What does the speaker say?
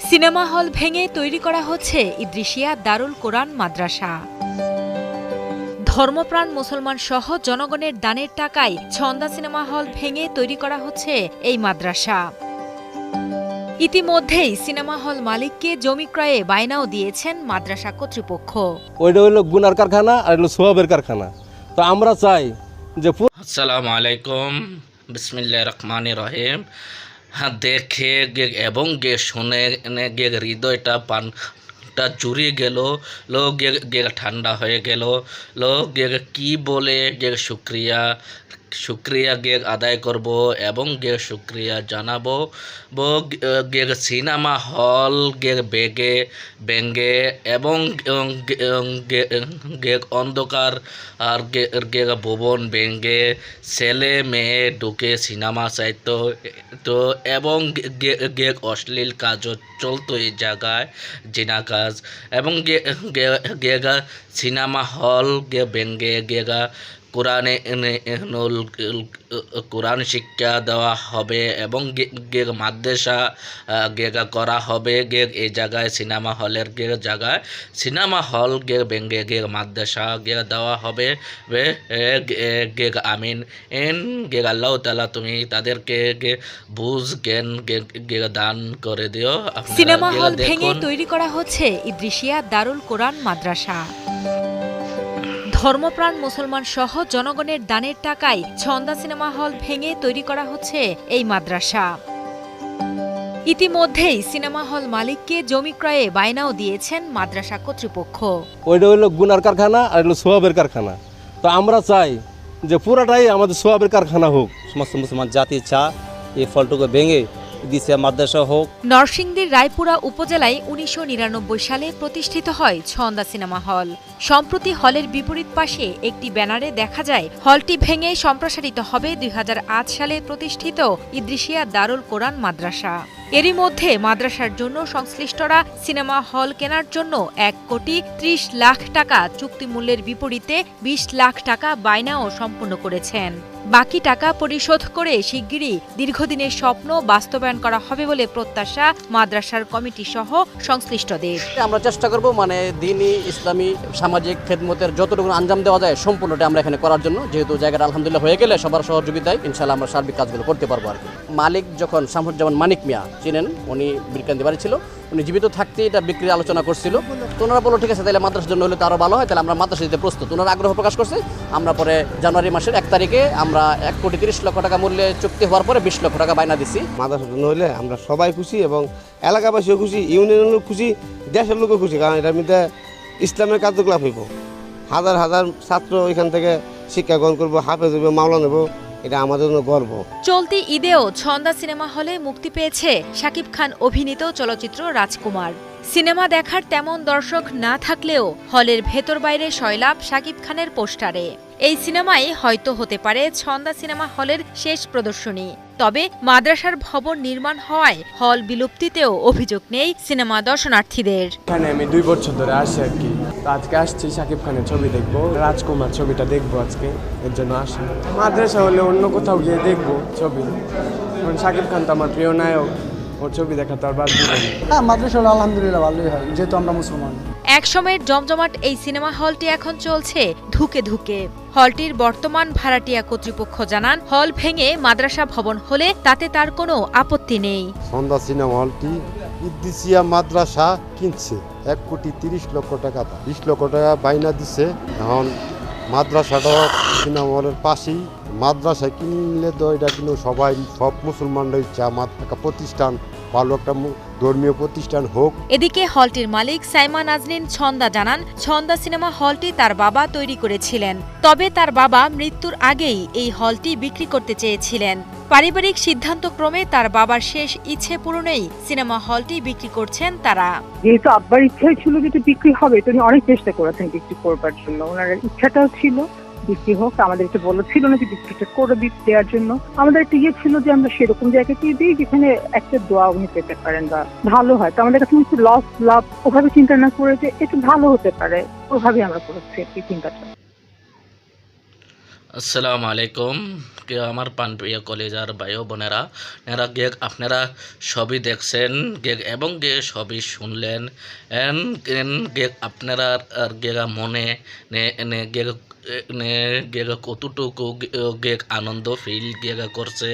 Cinema hall ভেঙে তৈরি করা হচ্ছে ইদ্রিসিয়া দারুল কোরআন মাদ্রাসা। ধর্মপ্রাণ মুসলমান সহ জনগণের দানের টাকায় ছন্দা সিনেমা হল ভেঙে তৈরি করা হচ্ছে এই মাদ্রাসা। ইতিমধ্যেই সিনেমা হল মালিককে জমি ক্রয়ে বায়নাও দিয়েছেন মাদ্রাসা কর্তৃপক্ষ। ওইটা হলো গুনার কারখানা আর হলো সোয়াবের কারখানা। তো আমরা চাই যে আসসালামু আলাইকুম, বিসমিল্লাহির রহমানির রহিম। দেখে এবং শুনে হৃদয়টা পানটা জুড়িয়ে গেল, লোক ঠান্ডা হয়ে গেল, লোক কি বলে শুক্রিয়া আদায় করব এবং শুক্রিয়া জানাবো। সিনেমা হল ব্যঙ্গে এবং অন্ধকার আর ভুবন ব্যঙ্গে ছেলে মেয়ে ঢুকে সিনেমা চাইতো তো এবং অশ্লীল কাজও চলতো এই জায়গায়, জিনা কাজ এবং সিনেমা হল ব্যঙ্গে কোরআন শিক্ষা দেওয়া হবে এবং মাদ্রাসা করা হবে এই জায়গায়। সিনেমা হলের জায়গায় সিনেমা হল ব্যঙ্গে মাদ্রাসা দেওয়া হবে। আমিন। আল্লাহ তাআলা তুমি তাদেরকে বুঝ জ্ঞান দান করে দিও। সিনেমা হল ভেঙে তৈরি করা হচ্ছে ইদ্রিসিয়া দারুল কোরআন মাদ্রাসা। ধর্মপ্রাণ মুসলমান সহ জনগণের দানের টাকায় ছন্দা সিনেমা হল ভেঙে তৈরি করা হচ্ছে এই মাদ্রাসা। ইতিমধ্যেই সিনেমা হল মালিককে জমি ক্রয়ে বায়নাও দিয়েছেন মাদ্রাসা কর্তৃপক্ষ। ওইটা হলো গুনার কারখানা আর হলো সোয়াবের কারখানা। তো আমরা চাই যে পুরাটাই আমাদের সোয়াবের কারখানা হোক। সমস্ত মুসলমান জাতি চা এই ফলটুকু ভেঙে দিছে মাদ্রাসা হোক। নরসিংদীর রায়পুরা উপজেলায় ১৯৯৯ সালে প্রতিষ্ঠিত হয় ছন্দা সিনেমা হল। সম্প্রতি হলের বিপরীত পাশে একটি ব্যানারে দেখা যায় হলটি ভেঙে সম্প্রসারিত হবে ২০০৮ সালে প্রতিষ্ঠিত ইদ্রিসিয়া দারুল কোরআন মাদ্রাসা। এরই মধ্যে মাদ্রাসার জন্য সংশ্লিষ্টরা সিনেমা হল কেনার জন্য ১,৩০,০০,০০০ টাকা চুক্তিমূল্যের বিপরীতে ২০ লাখ টাকা বায়নাও সম্পন্ন করেছেন। বাকি টাকা পরিশোধ করে শিগগিরই দীর্ঘদিনের স্বপ্ন বাস্তবায়ন করা হবে বলে প্রত্যাশা মাদ্রাসার কমিটি সহ সংশ্লিষ্টদের। আমরা চেষ্টা করব দ্বীনি ইসলামী সামাজিক খেদমতের যতটুকু আঞ্জাম দেওয়া যায় সম্পূর্ণটা আমরা এখানে করার জন্য, যেহেতু জায়গাটা আলহামদুলিল্লাহ হয়ে গেলে সবার সহযোগিতায় ইনশাআল্লাহ আমরা সার্বিক কাজগুলো করতে পারবো আর কি। মালিক যখন শামসুজ্জামান মানিক মিয়া চিনেন, উনি বীরকান্দি বাড়ি ছিল, উনি জীবিত থাকতে এটা বিক্রির আলোচনা করছিল। তো ওনারা বললো ঠিক আছে, তাহলে মাদ্রাসার জন্য হলে তো আরও ভালো হয়, তাহলে আমরা মাদ্রাসা দিতে প্রস্তুত। ওনারা আগ্রহ প্রকাশ করছে। আমরা পরে জানুয়ারি মাসের ১ তারিখে আমরা ১,৩০,০০,০০০ টাকা মূল্যে চুক্তি হওয়ার পরে ২০ লক্ষ টাকা বায়না দিচ্ছি। মাদ্রাসার জন্য হলে আমরা সবাই খুশি এবং এলাকাবাসীও খুশি, ইউনিয়নের লোক খুশি, দেশের লোকও খুশি, কারণ এটার মধ্যে ইসলামের কার্যকলাপ হইব। হাজার হাজার ছাত্র এখান থেকে শিক্ষা গ্রহণ করবো, হাফেজ হইব, মাওলানা নেব, এটা আমাদের জন্য গর্ব। চলতি ঈদেও ছন্দা সিনেমা হলে মুক্তি পেয়েছে শাকিব খান অভিনীত চলচ্চিত্র রাজকুমার। সিনেমা দেখার তেমন দর্শক না থাকলেও হলের ভেতর বাইরে সয়লাব শাকিব খানের পোস্টারে। এই সিনেমায় হয়তো হতে পারে ছন্দা সিনেমা হলের শেষ প্রদর্শনী। তবে মাদ্রাসার ভবন নির্মাণ হওয়ায় হল বিলুপ্তিতেও অভিযোগ নেই সিনেমা দর্শনার্থীদের। এখানে আমি ২ বছর ধরে আসি আর কি। আজকে আসছি শাকিব খানের ছবি দেখবো, রাজকুমার ছবিটা দেখবো আজকে, এর জন্য আসি। মাদ্রাসা হলে অন্য কোথাও গিয়ে দেখবো ছবি, শাকিব খান তো আমার প্রিয় নায়ক, ওর ছবি দেখা তো আর বাদ দিব না। হ্যাঁ, মাদ্রাসা হলে আলহামদুলিল্লাহ ভালোই হয়, যেহেতু আমরা মুসলমান। একসময়ের জমজমাট এই সিনেমা হলটি এখন চলছে ধুকে ধুকে। হলটির বর্তমান ভাড়াটিয়া কর্তৃপক্ষ জানান, হল ভেঙে মাদ্রাসা ভবন হলে তাতে তার কোনো আপত্তি নেই। ছন্দা সিনেমা হলটি ইদ্রিসিয়া মাদ্রাসা কিনছে ১,৩০,০০,০০০ টাকা, ২০ লক্ষ টাকা বায়না দিচ্ছে। এখন মাদ্রাসাটা সিনেমা হলের পাশেই, মাদ্রাসা কিনলে তো এটা কিন্তু সব মুসলমানরাই চায় একটা প্রতিষ্ঠান, ভালো একটা ধর্মীয় প্রতিষ্ঠান হোক। এদিকে হলটির মালিক সাইমা নাজনীন ছন্দা জানান, ছন্দা সিনেমা হলটি তার বাবা তৈরি করেছিলেন। তবে তার বাবা মৃত্যুর আগেই এই হলটি বিক্রি করতে চেয়েছিলেন। পারিবারিক সিদ্ধান্ত ক্রমে তার বাবার শেষ ইচ্ছে পূরণেই সিনেমা হলটি বিক্রি করছেন তারা। যেহেতু আব্বার ইচ্ছাই ছিল যেটা বিক্রি হবে, তিনি অনেক চেষ্টা করেছেন বিক্রি করবার জন্য, ওনার ইচ্ছাটাও ছিল বিক্রি হোক। আমাদেরকে বলেছিল না যে বিক্রিটা করে দেওয়ার জন্য। আমাদের একটা ইয়ে ছিল যে আমরা সেরকম জায়গাতে দিই যেখানে একটা দোয়া উনি পেতে পারেন বা ভালো হয়। তো আমাদের কাছে লস লাভ ওভাবে চিন্তা না করে যে একটু ভালো হতে পারে, ওভাবে আমরা করেছি এই চিন্তাটা। আসসালামু আলাইকুম। আমার প্রাণপ্রিয় কলেজার ভাই ও বোনেরা, আপনারা সবই দেখছেন এবং সবই শুনলেন, আপনারা মনে কতটুকু আনন্দ ফিল করছে।